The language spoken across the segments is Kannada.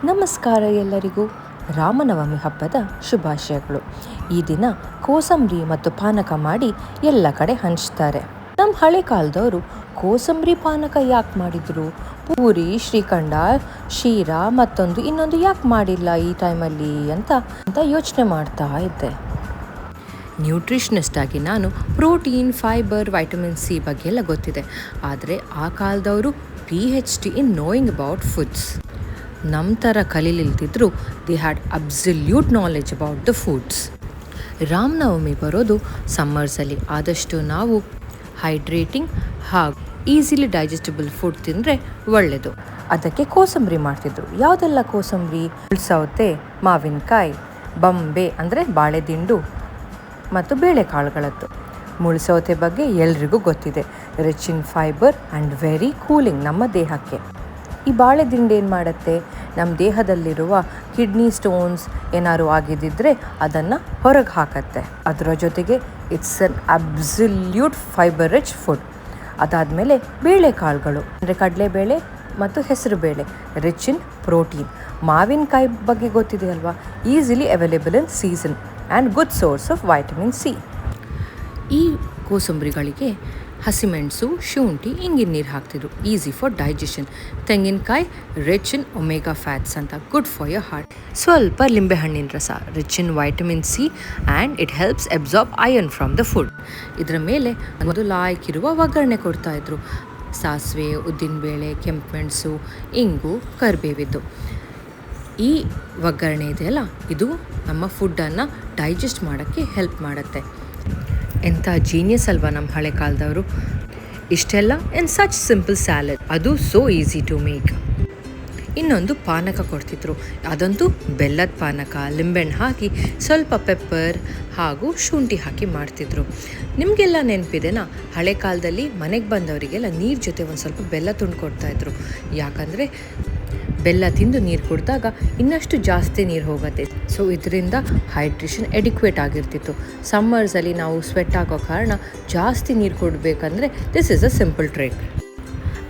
ನಮಸ್ಕಾರ ಎಲ್ಲರಿಗೂ. ರಾಮನವಮಿ ಹಬ್ಬದ ಶುಭಾಶಯಗಳು. ಈ ದಿನ ಕೋಸಂಬರಿ ಮತ್ತು ಪಾನಕ ಮಾಡಿ ಎಲ್ಲ ಕಡೆ ಹಂಚ್ತಾರೆ. ನಮ್ಮ ಹಳೆ ಕಾಲದವರು ಕೋಸಂಬರಿ ಪಾನಕ ಯಾಕೆ ಮಾಡಿದ್ರು, ಪೂರಿ, ಶ್ರೀಖಂಡ, ಶೀರಾ ಇನ್ನೊಂದು ಯಾಕೆ ಮಾಡಿಲ್ಲ ಈ ಟೈಮಲ್ಲಿ ಅಂತ ಯೋಚನೆ ಮಾಡ್ತಾ ಇದ್ದೆ. ನ್ಯೂಟ್ರಿಷನಿಸ್ಟ್ ಆಗಿ ನಾನು ಪ್ರೋಟೀನ್, ಫೈಬರ್, ವೈಟಮಿನ್ ಸಿ ಬಗ್ಗೆ ಎಲ್ಲ ಗೊತ್ತಿದೆ. ಆದರೆ ಆ ಕಾಲದವರು PhD in knowing about foods. ನಮ್ಮ ಥರ ಕಲೀಲಿಲ್ದಿದ್ರು they had absolute knowledge about the foods. Ramanavami ಬರೋದು ಸಮ್ಮರ್ಸಲ್ಲಿ. ಆದಷ್ಟು ನಾವು ಹೈಡ್ರೇಟಿಂಗ್ ಹಾಗೂ ಈಸಿಲಿ ಡೈಜೆಸ್ಟಬಲ್ ಫುಡ್ ತಿಂದರೆ ಒಳ್ಳೆಯದು. ಅದಕ್ಕೆ ಕೋಸಂಬರಿ ಮಾಡ್ತಿದ್ರು. ಯಾವುದೆಲ್ಲ ಕೋಸಂಬರಿ? ಸೌತೆ, ಮಾವಿನಕಾಯಿ, ಬಂಬೆ ಅಂದರೆ ಬಾಳೆದಿಂಡು ಮತ್ತು ಬೇಳೆಕಾಳುಗಳದ್ದು. ಮುಳ್ಸೌತೆ ಬಗ್ಗೆ ಎಲ್ರಿಗೂ ಗೊತ್ತಿದೆ. Rich in fibre and very cooling ನಮ್ಮ ದೇಹಕ್ಕೆ. ಈ ಬಾಳೆದಿಂಡು ಏನು ಮಾಡುತ್ತೆ, ನಮ್ಮ ದೇಹದಲ್ಲಿರುವ ಕಿಡ್ನಿ ಸ್ಟೋನ್ಸ್ ಏನಾದ್ರು ಆಗಿದ್ದಿದ್ರೆ ಅದನ್ನು ಹೊರಗೆ ಹಾಕತ್ತೆ. ಅದರ ಜೊತೆಗೆ it's an absolute fibre rich food. ಅದಾದಮೇಲೆ ಬೇಳೆಕಾಳುಗಳು ಅಂದರೆ ಕಡಲೆಬೇಳೆ ಮತ್ತು ಹೆಸರು ಬೇಳೆ, ರಿಚ್ ಇನ್ ಪ್ರೋಟೀನ್. ಮಾವಿನಕಾಯಿ ಬಗ್ಗೆ ಗೊತ್ತಿದೆ ಅಲ್ವಾ, easily available in season and good source of vitamin C. ಈ ಕೋಸಂಬರಿಗಳಿಗೆ ಹಸಿಮೆಣಸು, ಶುಂಠಿ, ಇಂಗಿನ ನೀರು ಹಾಕ್ತಿದ್ರು, ಈಸಿ ಫಾರ್ ಡೈಜೆಷನ್. ತೆಂಗಿನಕಾಯಿ ರಿಚ್ ಇನ್ ಒಮೆಗಾ ಫ್ಯಾಟ್ಸ್ ಅಂತ, ಗುಡ್ ಫಾರ್ ಯೋರ್ ಹಾರ್ಟ್. ಸ್ವಲ್ಪ ಲಿಂಬೆಹಣ್ಣಿನ ರಸ, rich in vitamin C and it helps absorb iron from the food. ಇದರ ಮೇಲೆ ಒಂದು ಲಾಯ್ಕಿರುವ ಒಗ್ಗರಣೆ ಕೊಡ್ತಾಯಿದ್ರು. ಸಾಸಿವೆ, ಉದ್ದಿನಬೇಳೆ, ಕೆಂಪು ಮೆಣಸು, ಇಂಗು, ಕರಿಬೇವಿದ್ದು. ಈ ಒಗ್ಗರಣೆ ಇದೆಯಲ್ಲ, ಇದು ನಮ್ಮ ಫುಡ್ಡನ್ನು ಡೈಜೆಸ್ಟ್ ಮಾಡೋಕ್ಕೆ ಹೆಲ್ಪ್ ಮಾಡುತ್ತೆ. ಎಂಥ ಜೀನಿಯಸ್ ಅಲ್ವಾ ನಮ್ಮ ಹಳೆ ಕಾಲದವರು. ಇಷ್ಟೆಲ್ಲ ಇನ್ ಸಚ್ ಸಿಂಪಲ್ ಸ್ಯಾಲಡ್, ಅದು ಸೋ ಈಸಿ ಟು ಮೇಕ್. ಇನ್ನೊಂದು ಪಾನಕ ಕೊಡ್ತಿದ್ರು. ಅದಂತೂ ಬೆಲ್ಲದ ಪಾನಕ, ಲಿಂಬೆಹಣ್ಣು ಹಾಕಿ ಸ್ವಲ್ಪ ಪೆಪ್ಪರ್ ಹಾಗೂ ಶುಂಠಿ ಹಾಕಿ ಮಾಡ್ತಿದ್ರು. ನಿಮಗೆಲ್ಲ ನೆನಪಿದೆನಾ, ಹಳೆ ಕಾಲದಲ್ಲಿ ಮನೆಗೆ ಬಂದವರಿಗೆಲ್ಲ ನೀರು ಜೊತೆ ಒಂದು ಸ್ವಲ್ಪ ಬೆಲ್ಲ ತುಂಡು ಕೊಡ್ತಾಯಿದ್ರು. ಯಾಕಂದರೆ ಬೆಲ್ಲ ತಿಂದು ನೀರು ಕುಡಿದಾಗ ಇನ್ನಷ್ಟು ಜಾಸ್ತಿ ನೀರು ಹೋಗುತ್ತೆ. ಸೊ ಇದರಿಂದ ಹೈಡ್ರೇಷನ್ ಎಡಿಕ್ವೇಟ್ ಆಗಿರ್ತಿತ್ತು. ಸಮ್ಮರ್ಸಲ್ಲಿ ನಾವು ಸ್ವೆಟ್ ಆಗೋ ಕಾರಣ ಜಾಸ್ತಿ ನೀರು ಕೊಡಬೇಕಂದ್ರೆ this is a simple trick.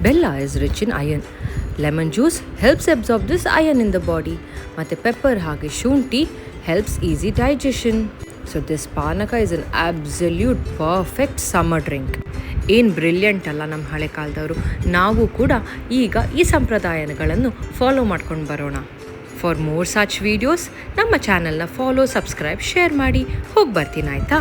ಬೆಲ್ಲ is rich in iron. Lemon juice helps absorb this iron in the body. ಮತ್ತು ಪೆಪ್ಪರ್ ಹಾಗೆ ಶುಂಠಿ helps easy digestion. So this panaka is an absolute perfect summer drink. ಏನು ಬ್ರಿಲಿಯಂಟ್ ಅಲ್ಲ ನಮ್ಮ ಹಳೆ ಕಾಲದವರು. ನಾವು ಕೂಡ ಈಗ ಈ ಸಂಪ್ರದಾಯಗಳನ್ನು ಫಾಲೋ ಮಾಡ್ಕೊಂಡು ಬರೋಣ. ಫಾರ್ ಮೋರ್ ಸಚ್ ವೀಡಿಯೋಸ್ ನಮ್ಮ ಚಾನಲ್ನ ಫಾಲೋ, ಸಬ್ಸ್ಕ್ರೈಬ್, ಶೇರ್ ಮಾಡಿ. ಹೋಗಿ ಬರ್ತೀನಿ ಆಯಿತಾ.